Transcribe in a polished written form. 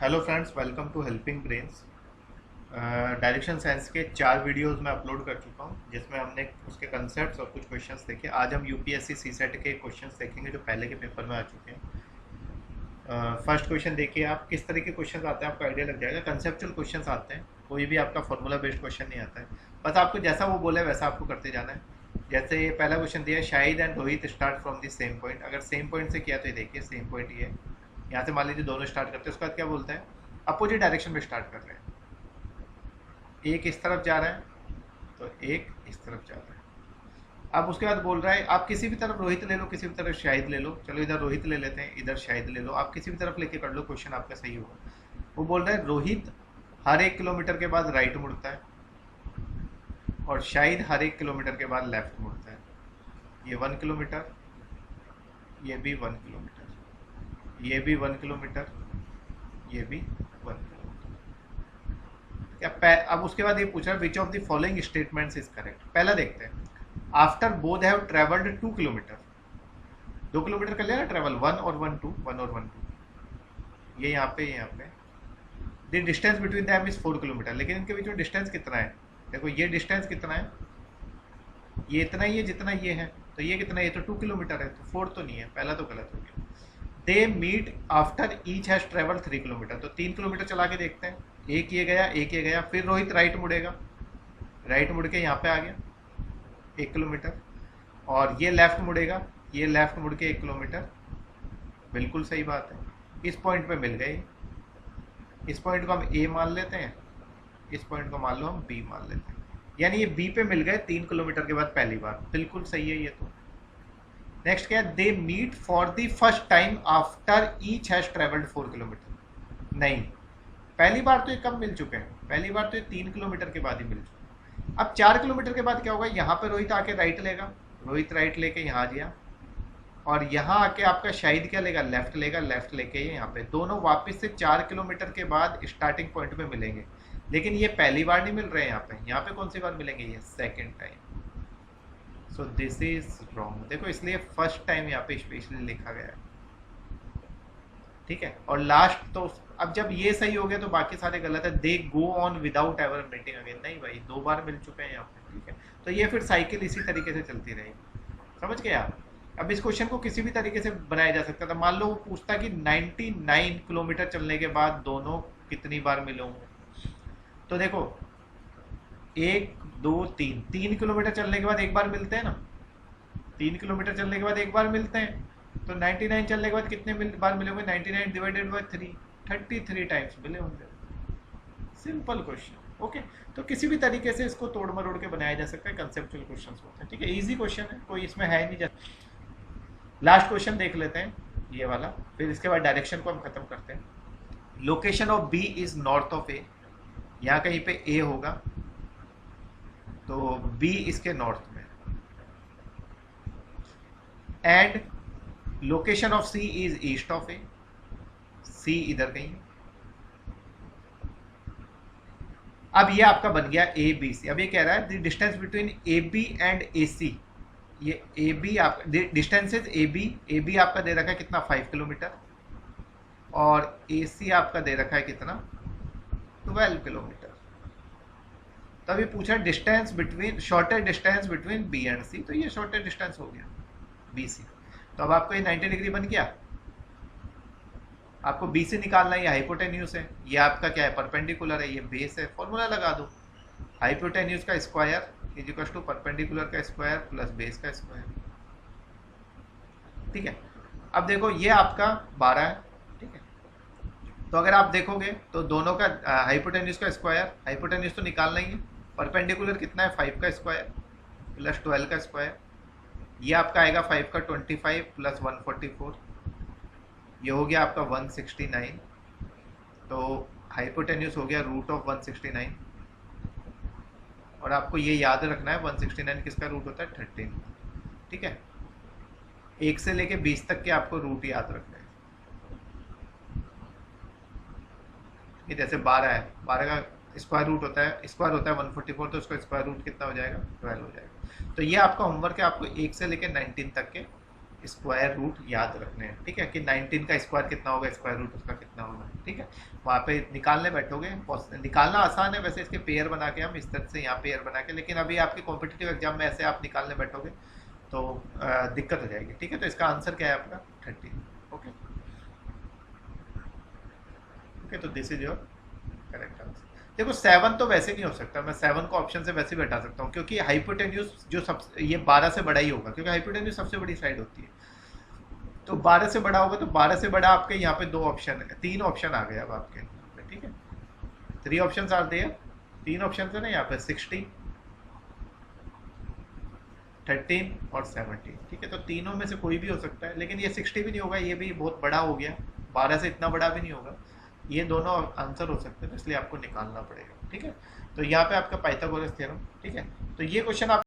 Hello friends, welcome to Helping Brains. Direction science के 4 videos में upload कर चुका हूँ, जिसमें हमने उसके कंसेप्ट्स और कुछ क्वेश्चंस देखे। आज हम यूपीएससी सीसेट के क्वेश्चंस देखेंगे जो पहले के पेपर में आ चुके हैं। फर्स्ट क्वेश्चन देखिए, आप किस तरह के क्वेश्चंस आते हैं आपको आइडिया लग जाएगा। कंसेप्चुअल क्वेश्चंस आते हैं, कोई भी आपका फॉर्मूला बेस्ड क्वेश्चन नहीं आता है। बस आपको जैसा वो बोले वैसा आपको करते जाना है। जैसे ये पहला क्वेश्चन दिया है, Shahid and Rohit start from the same point. अगर सेम पॉइंट से किया तो ये देखिए सेम पॉइंट ये है। यहाँ से मान लीजिए दोनों स्टार्ट करते हैं, उसके बाद क्या बोलते हैं, अपोजिट डायरेक्शन में स्टार्ट कर रहे हैं। एक इस तरफ जा रहा है तो एक इस तरफ जा रहा है। अब उसके बाद बोल रहा है आप किसी भी तरफ रोहित ले लो, किसी भी तरफ शाहिद ले लो। चलो इधर रोहित ले लेते हैं, इधर शाहिद ले लो। आप किसी भी तरफ लेके कर लो, क्वेश्चन आपका सही होगा। वो बोल रहा है रोहित हर 1 किलोमीटर के बाद राइट मुड़ता है और शाहिद हर 1 किलोमीटर के बाद लेफ्ट मुड़ता है। ये 1 किलोमीटर, ये भी 1 किलोमीटर, ये भी 1 किलोमीटर, ये भी 1 किलोमीटर। अब उसके बाद ये पूछ रहा है which of the following statements is correct. पहला देखते हैं, after both have travelled 2 kilometre. 2 kilometre कर लिया ना ट्रेवल, 1 और 1 2, 1 और 1 2। ये यहाँ पे the distance between them is 4 kilometre. लेकिन इनके बीच में डिस्टेंस कितना है, देखो ये डिस्टेंस कितना है, ये इतना ही है जितना ये है। तो ये कितना है, ये तो 2 किलोमीटर है, तो 4 तो नहीं है, पहला तो गलत हो गया। They meet after each has travel 3 kilometre. तो 3 किलोमीटर चला के देखते हैं, एक ये गया, एक ये गया, फिर रोहित राइट मुड़ेगा, राइट मुड़ के यहाँ पे आ गया 1 किलोमीटर, और ये लेफ्ट मुड़ेगा, ये लेफ्ट मुड़ के 1 किलोमीटर। बिल्कुल सही बात है, इस पॉइंट पे मिल गए। इस पॉइंट को हम ए मान लेते हैं, इस पॉइंट को मान लो हम बी मान लेते हैं। यानी ये बी पे मिल गए 3 किलोमीटर के बाद पहली बार। बिल्कुल सही है ये तो। नेक्स्ट क्या है, they meet for the first time after each has travelled 4 kilometre. नहीं, पहली बार तो ये कब मिल चुके हैं, पहली बार तो ये 3 किलोमीटर के बाद ही मिल चुके हैं। अब 4 किलोमीटर के बाद क्या होगा, यहाँ पे रोहित आके राइट लेगा, रोहित राइट लेके यहाँ गया, और यहाँ आके आपका शाहिद क्या लेगा, लेफ्ट लेगा, लेफ्ट लेके यहाँ पे दोनों वापस से 4 किलोमीटर के बाद स्टार्टिंग पॉइंट पे मिलेंगे। लेकिन ये पहली बार नहीं मिल रहे हैं, यहाँ पे कौन सी बार मिलेंगे, ये second time. So this is wrong. देखो इसलिए फर्स्ट टाइम यहाँ पे स्पेशली लिखा गया है, ठीक है। और लास्ट तो अब जब ये सही हो गया तो बाकी सारे गलत है। They go on without ever meeting again, नहीं भाई 2 बार मिल चुके हैं यहाँ पे, ठीक है। तो ये फिर साइकिल इसी तरीके से चलती रहेगी, समझ गए आप। अब इस क्वेश्चन को किसी भी तरीके से बनाया जा सकता था। मान लो वो पूछता कि 99 किलोमीटर चलने के बाद दोनों कितनी बार मिले होंगे। तो देखो 1 2 3, 3 किलोमीटर चलने के बाद एक बार मिलते हैं ना, 3 किलोमीटर चलने के बाद एक बार मिलते हैं। तो 99 चलने के बाद कितने बार मिले होंगे, 99 डिवाइडेड बाय 3, 33 टाइम्स मिले होंगे। Simple question, okay. तो किसी भी तरीके से इसको तोड़ मरोड़ के बनाया जा सकता है, कंसेप्चुअल क्वेश्चन होते हैं, ठीक है। इजी क्वेश्चन है, कोई इसमें है नहीं। लास्ट क्वेश्चन देख लेते हैं ये वाला, फिर इसके बाद डायरेक्शन को हम खत्म करते हैं। Location of B is north of A. यहाँ कहीं पे ए होगा तो बी इसके नॉर्थ में, and location of C is east of A. C इधर कहीं। अब ये आपका बन गया ए बी सी। अब ये कह रहा है the distance between A B and A C. ये ए बी आप डिस्टेंसेज ए बी आपका दे रखा है कितना, 5 किलोमीटर, और ए सी आपका दे रखा है कितना, 12 किलोमीटर। तभी पूछा distance between, shorter distance between B and C. तो ये शॉर्टर डिस्टेंस हो गया बी सी। तो अब आपको ये 90 डिग्री बन गया। आपको बी से निकालना है, ये हाइपोटेन्यूज है, ये आपका क्या है, परपेंडिकुलर है, ये बेस है। फॉर्मूला लगा दो, हाइपोटेन्यूज का square is equal to perpendicular का स्क्वायर प्लस बेस का स्क्वायर, ठीक है। अब देखो ये आपका 12 है, ठीक है। तो अगर आप देखोगे तो दोनों का हाइपोटेन्यूज का स्क्वायर, हाइपोटेन्यूज तो निकालना ही है। परपेंडिकुलर कितना है, 5 का स्क्वायर प्लस 12 का स्क्वायर। ये आपका आएगा 5 का 25 प्लस 144, ये हो गया आपका 169। तो हाइपोटेन्यूज हो गया रूट ऑफ 169। और आपको ये याद रखना है 169 किसका रूट होता है, 13, ठीक है। 1 से लेके 20 तक के आपको रूट याद रखना है। ये जैसे 12 है, 12 का स्क्वायर रूट होता है, स्क्वायर होता है 144, तो उसका स्क्वायर रूट कितना हो जाएगा, 12 हो जाएगा। तो ये आपका होमवर्क है, आपको 1 से लेके 19 तक के स्क्वायर रूट याद रखने हैं, ठीक है, कि 19 का स्क्वायर कितना होगा, स्क्वायर रूट उसका कितना होगा, ठीक है। वहाँ पे निकालने बैठोगे, निकालना आसान है वैसे, इसके पेयर बना के हम इस तरह से यहाँ पेयर बना के, लेकिन अभी आपके कॉम्पिटिटिव एग्जाम में ऐसे आप निकालने बैठोगे तो दिक्कत हो जाएगी, ठीक है। तो इसका आंसर क्या है आपका 30। ओके ओके, तो this is your correct answer. देखो 7 तो वैसे नहीं हो सकता, मैं 7 को ऑप्शन से वैसे बैठा सकता हूँ, क्योंकि हाइपोटेन्यूज जो सब ये 12 से बड़ा ही होगा, क्योंकि हाइपोटेन्यूज सबसे बड़ी साइड होती है। तो 12 से बड़ा होगा, तो 12 से बड़ा आपके यहाँ पे 2 ऑप्शन है, 3 ऑप्शन आ गए अब आपके यहाँ पे, ठीक है। 3 ऑप्शन आर देयर, 3 ऑप्शन है ना यहाँ पे, 60, 13 और 17, ठीक है। तो तीनों में से कोई भी हो सकता है, लेकिन ये 60 भी नहीं होगा, ये भी बहुत बड़ा हो गया, 12 से इतना बड़ा भी नहीं होगा, ये दोनों आंसर हो सकते हैं, तो इसलिए आपको निकालना पड़ेगा, ठीक है। तो यहाँ पे आपका पाइथागोरस थ्योरम, ठीक है। तो ये क्वेश्चन आप